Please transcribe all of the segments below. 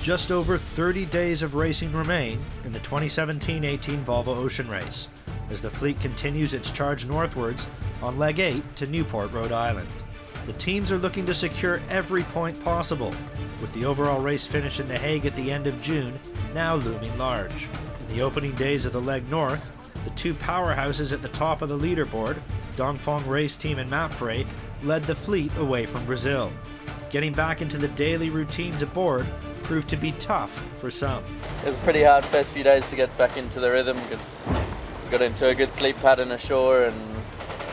Just over 30 days of racing remain in the 2017-18 Volvo Ocean Race, as the fleet continues its charge northwards on Leg 8 to Newport, Rhode Island. The teams are looking to secure every point possible, with the overall race finish in The Hague at the end of June now looming large. In the opening days of the Leg North, the two powerhouses at the top of the leaderboard, Dongfeng Race Team and Mapfre, led the fleet away from Brazil. Getting back into the daily routines aboard proved to be tough for some. It was pretty hard first few days to get back into the rhythm because we got into a good sleep pattern ashore and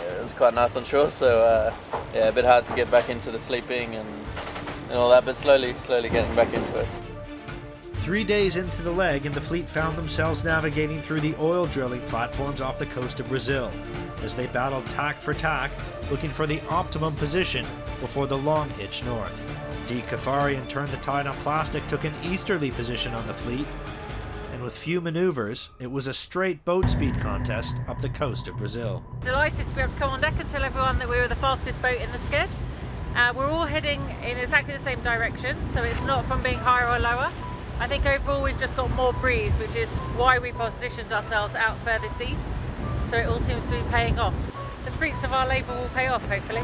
it was quite nice on shore, so yeah, a bit hard to get back into the sleeping and all that, but slowly getting back into it. 3 days into the leg and the fleet found themselves navigating through the oil drilling platforms off the coast of Brazil as they battled tack for tack, looking for the optimum position before the long hitch north. CAFFARI and Turn the Tide on Plastic took an easterly position on the fleet, and with few maneuvers, it was a straight boat speed contest up the coast of Brazil. Delighted to be able to come on deck and tell everyone that we were the fastest boat in the sked. We're all heading in exactly the same direction, so it's not from being higher or lower. I think overall we've just got more breeze, which is why we positioned ourselves out furthest east, so it all seems to be paying off. The fruits of our labour will pay off, hopefully.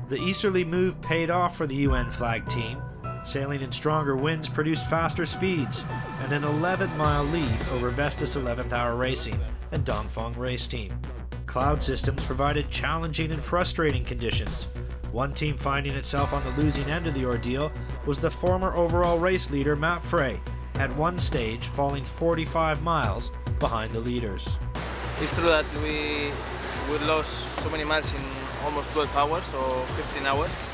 The easterly move paid off for the UN flag team. Sailing in stronger winds produced faster speeds and an 11-mile lead over Vestas 11th Hour Racing and Dongfeng Race Team. Cloud systems provided challenging and frustrating conditions. One team finding itself on the losing end of the ordeal was the former overall race leader Mapfre, at one stage falling 45 miles behind the leaders. It's true that we lost so many miles in almost 12 hours or 15 hours,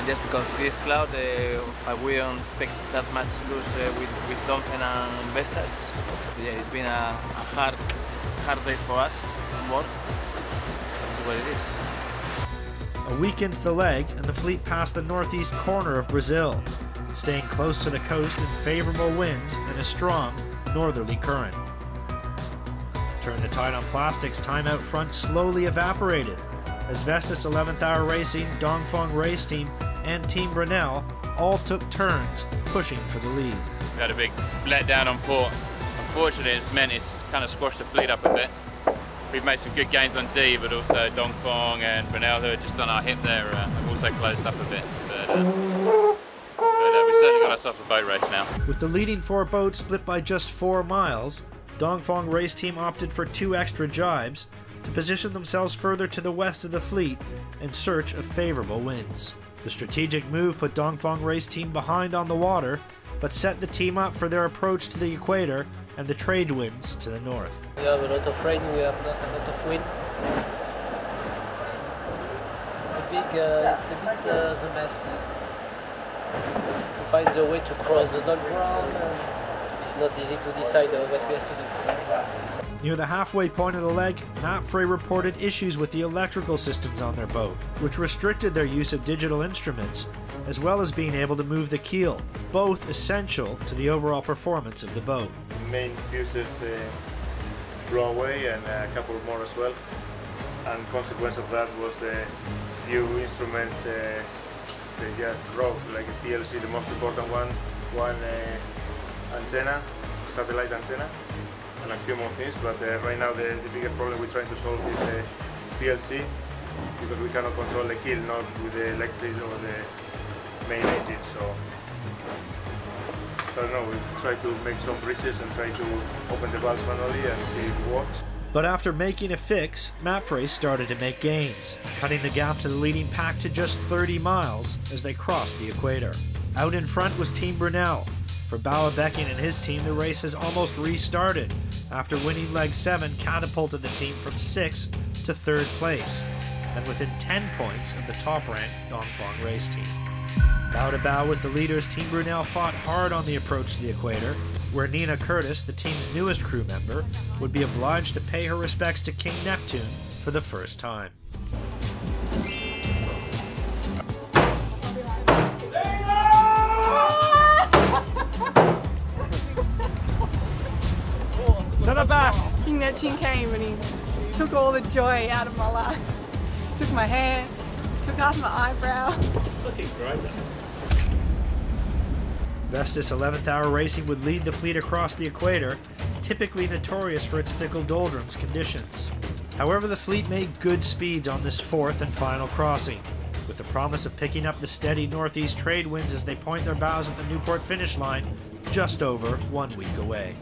just because of this cloud. We don't expect that much lose with Dongfeng and Vestas. Yeah, it's been a hard day for us on board. That's what it is. A week into the leg and the fleet passed the northeast corner of Brazil, staying close to the coast in favorable winds and a strong northerly current. Turn the Tide on Plastic's time out front slowly evaporated as Vestas 11th Hour Racing, Dongfeng Race Team and Team Brunel all took turns pushing for the lead. We had a big letdown on port. Unfortunately, it's meant it's kind of squashed the fleet up a bit. We've made some good gains on D, but also Dongfeng and Brunel, who are just on our hip there, have also closed up a bit. But we certainly got ourselves a boat race now. With the leading four boats split by just 4 miles, Dongfeng Race Team opted for 2 extra jibes to position themselves further to the west of the fleet in search of favorable winds. The strategic move put Dongfeng Race Team behind on the water, but set the team up for their approach to the equator and the trade winds to the north. We have a lot of rain, we have not a lot of wind. It's a bit the mess. To find the way to cross the null ground, it's not easy to decide what we have to do. Near the halfway point of the leg, Mapfre reported issues with the electrical systems on their boat, which restricted their use of digital instruments, as well as being able to move the keel, both essential to the overall performance of the boat. The main fuses blew away and a couple more as well, and consequence of that was a few instruments they just broke, like a PLC, the most important one antenna, satellite antenna, and a few more things, but right now the bigger problem we're trying to solve is PLC, because we cannot control the keel, not with the electric or the main engine, so I don't know, we try to make some bridges and try to open the valves manually and see if it works. But after making a fix, Mapfre started to make gains, cutting the gap to the leading pack to just 30 miles as they crossed the equator. Out in front was Team Brunel. For Becking and his team, the race has almost restarted after winning leg 7 catapulted the team from 6th to 3rd place, and within 10 points of the top-ranked Dongfeng Race Team. Bow to bow with the leaders, Team Brunel fought hard on the approach to the equator, where Nina Curtis, the team's newest crew member, would be obliged to pay her respects to King Neptune for the first time. King Neptune came and he took all the joy out of my life. Took my hair, took off my eyebrow. Looking great. Vestas 11th Hour Racing would lead the fleet across the equator, typically notorious for its fickle doldrums conditions. However, the fleet made good speeds on this fourth and final crossing, with the promise of picking up the steady northeast trade winds as they point their bows at the Newport finish line just over 1 week away.